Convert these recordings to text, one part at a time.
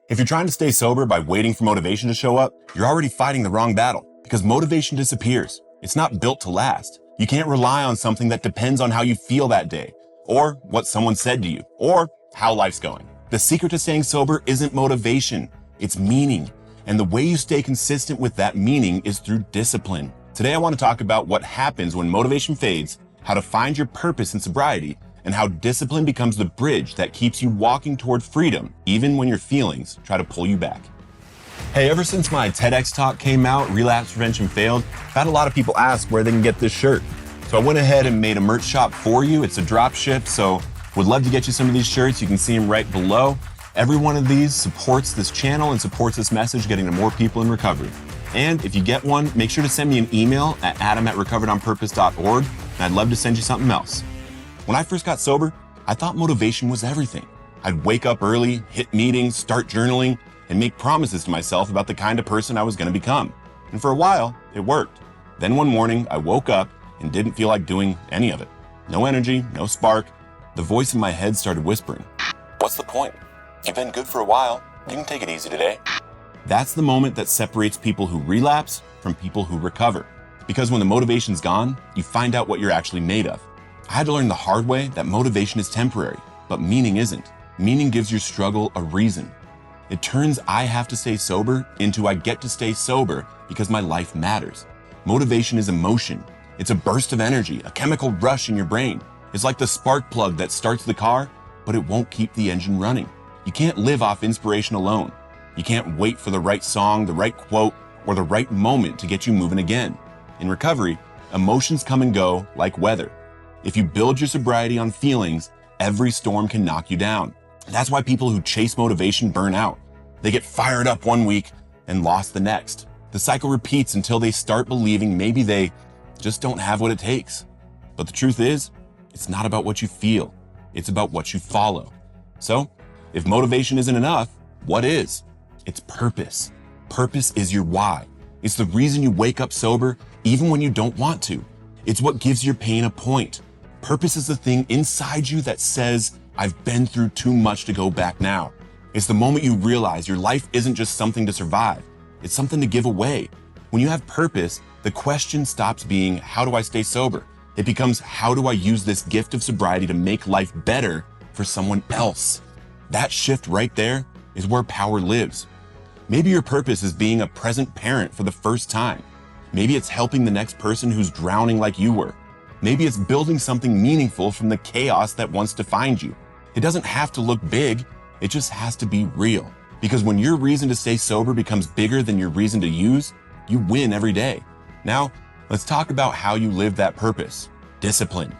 If you're trying to stay sober by waiting for motivation to show up, you're already fighting the wrong battle, because motivation disappears. It's not built to last. You can't rely on something that depends on how you feel that day, or what someone said to you, or how life's going. The secret to staying sober isn't motivation, it's meaning. And the way you stay consistent with that meaning is through discipline. Today I want to talk about what happens when motivation fades, how to find your purpose in sobriety, and how discipline becomes the bridge that keeps you walking toward freedom, even when your feelings try to pull you back. Hey, ever since my TEDx talk came out, Relapse Prevention Failed, I've had a lot of people ask where they can get this shirt. So I went ahead and made a merch shop for you. It's a drop ship, so would love to get you some of these shirts. You can see them right below. Every one of these supports this channel and supports this message, getting to more people in recovery. And if you get one, make sure to send me an email at adam@recoveredonpurpose.org, and I'd love to send you something else. When I first got sober, I thought motivation was everything. I'd wake up early, hit meetings, start journaling, and make promises to myself about the kind of person I was going to become. And for a while, it worked. Then one morning, I woke up and didn't feel like doing any of it. No energy, no spark. The voice in my head started whispering, "What's the point? You've been good for a while. You can take it easy today." That's the moment that separates people who relapse from people who recover. Because when the motivation's gone, you find out what you're actually made of. I had to learn the hard way that motivation is temporary, but meaning isn't. Meaning gives your struggle a reason. It turns I have to stay sober into I get to stay sober because my life matters. Motivation is emotion. It's a burst of energy, a chemical rush in your brain. It's like the spark plug that starts the car, but it won't keep the engine running. You can't live off inspiration alone. You can't wait for the right song, the right quote, or the right moment to get you moving again. In recovery, emotions come and go like weather. If you build your sobriety on feelings, every storm can knock you down. That's why people who chase motivation burn out. They get fired up one week and lost the next. The cycle repeats until they start believing maybe they just don't have what it takes. But the truth is, it's not about what you feel. It's about what you follow. So, if motivation isn't enough, what is? It's purpose. Purpose is your why. It's the reason you wake up sober even when you don't want to. It's what gives your pain a point. Purpose is the thing inside you that says, I've been through too much to go back now. It's the moment you realize your life isn't just something to survive. It's something to give away. When you have purpose, the question stops being, how do I stay sober? It becomes, how do I use this gift of sobriety to make life better for someone else? That shift right there is where power lives. Maybe your purpose is being a present parent for the first time. Maybe it's helping the next person who's drowning like you were. Maybe it's building something meaningful from the chaos that once defined you. It doesn't have to look big, it just has to be real. Because when your reason to stay sober becomes bigger than your reason to use, you win every day. Now, let's talk about how you live that purpose. Discipline.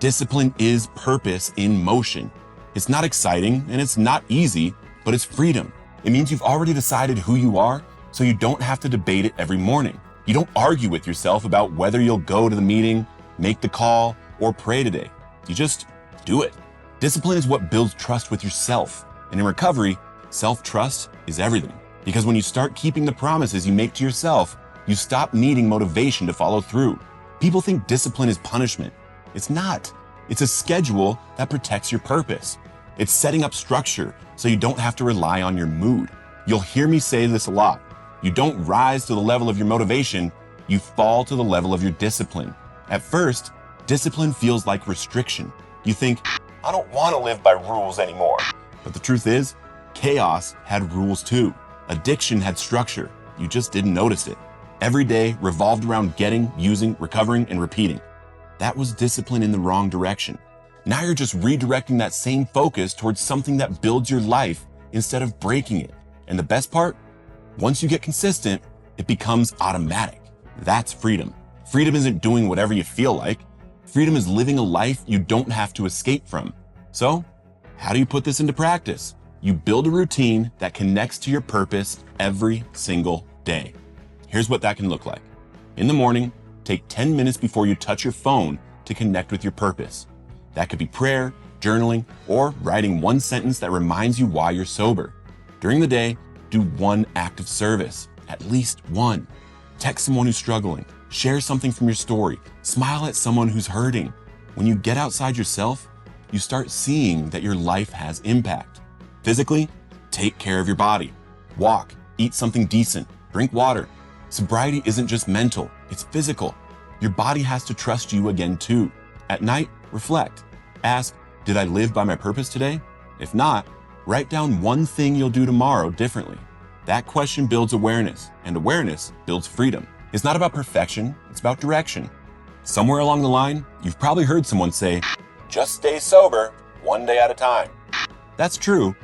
Discipline is purpose in motion. It's not exciting and it's not easy, but it's freedom. It means you've already decided who you are, so you don't have to debate it every morning. You don't argue with yourself about whether you'll go to the meeting, make the call, or pray today. You just do it. Discipline is what builds trust with yourself. And in recovery, self-trust is everything. Because when you start keeping the promises you make to yourself, you stop needing motivation to follow through. People think discipline is punishment. It's not. It's a schedule that protects your purpose. It's setting up structure so you don't have to rely on your mood. You'll hear me say this a lot. You don't rise to the level of your motivation, you fall to the level of your discipline. At first, discipline feels like restriction. You think, I don't want to live by rules anymore. But the truth is, chaos had rules too. Addiction had structure. You just didn't notice it. Every day revolved around getting, using, recovering, and repeating. That was discipline in the wrong direction. Now you're just redirecting that same focus towards something that builds your life instead of breaking it. And the best part, once you get consistent, it becomes automatic. That's freedom. Freedom isn't doing whatever you feel like. Freedom is living a life you don't have to escape from. So, how do you put this into practice? You build a routine that connects to your purpose every single day. Here's what that can look like. In the morning, take 10 minutes before you touch your phone to connect with your purpose. That could be prayer, journaling, or writing one sentence that reminds you why you're sober. During the day, do one act of service, at least one. Text someone who's struggling, share something from your story, smile at someone who's hurting. When you get outside yourself, you start seeing that your life has impact. Physically, Take care of your body. Walk, eat something decent, drink water. Sobriety isn't just mental, it's physical. Your body has to trust you again too. At night, reflect. Ask, did I live by my purpose today? If not, write down one thing you'll do tomorrow differently. That question builds awareness, and awareness builds freedom. It's not about perfection, it's about direction. Somewhere along the line, you've probably heard someone say, just stay sober, one day at a time. That's true,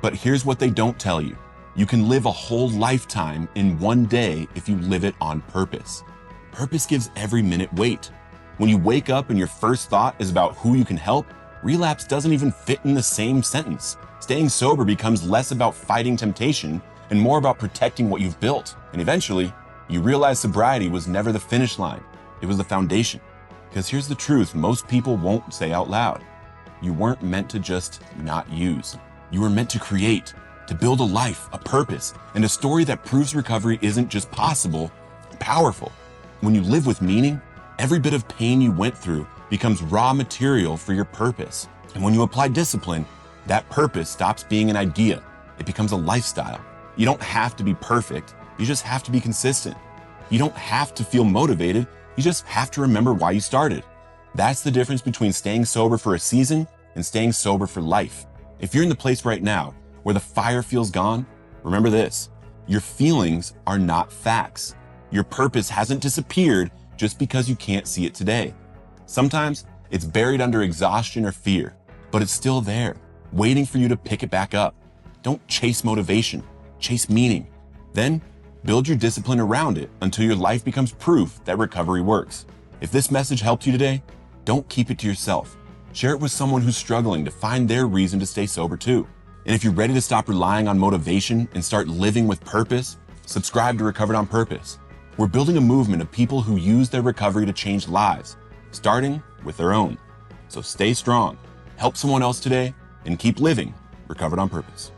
but here's what they don't tell you. You can live a whole lifetime in one day if you live it on purpose. Purpose gives every minute weight. When you wake up and your first thought is about who you can help, relapse doesn't even fit in the same sentence. Staying sober becomes less about fighting temptation and more about protecting what you've built. And eventually, you realize sobriety was never the finish line. It was the foundation. Because here's the truth most people won't say out loud. You weren't meant to just not use. You were meant to create, to build a life, a purpose, and a story that proves recovery isn't just possible, powerful. When you live with meaning, every bit of pain you went through becomes raw material for your purpose. And when you apply discipline, that purpose stops being an idea. It becomes a lifestyle. You don't have to be perfect. You just have to be consistent. You don't have to feel motivated. You just have to remember why you started. That's the difference between staying sober for a season and staying sober for life. If you're in the place right now where the fire feels gone, remember this. Your feelings are not facts. Your purpose hasn't disappeared just because you can't see it today. Sometimes it's buried under exhaustion or fear, but it's still there, waiting for you to pick it back up. Don't chase motivation, chase meaning. Then build your discipline around it until your life becomes proof that recovery works. If this message helped you today, don't keep it to yourself. Share it with someone who's struggling to find their reason to stay sober too. And if you're ready to stop relying on motivation and start living with purpose, subscribe to Recovered on Purpose. We're building a movement of people who use their recovery to change lives, starting with their own. So stay strong, help someone else today, and keep living Recovered on Purpose.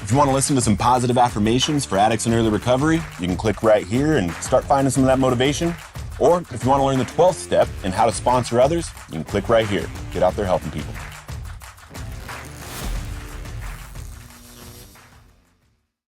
If you want to listen to some positive affirmations for addicts in early recovery, you can click right here and start finding some of that motivation. Or if you want to learn the 12th step and how to sponsor others, you can click right here. Get out there helping people.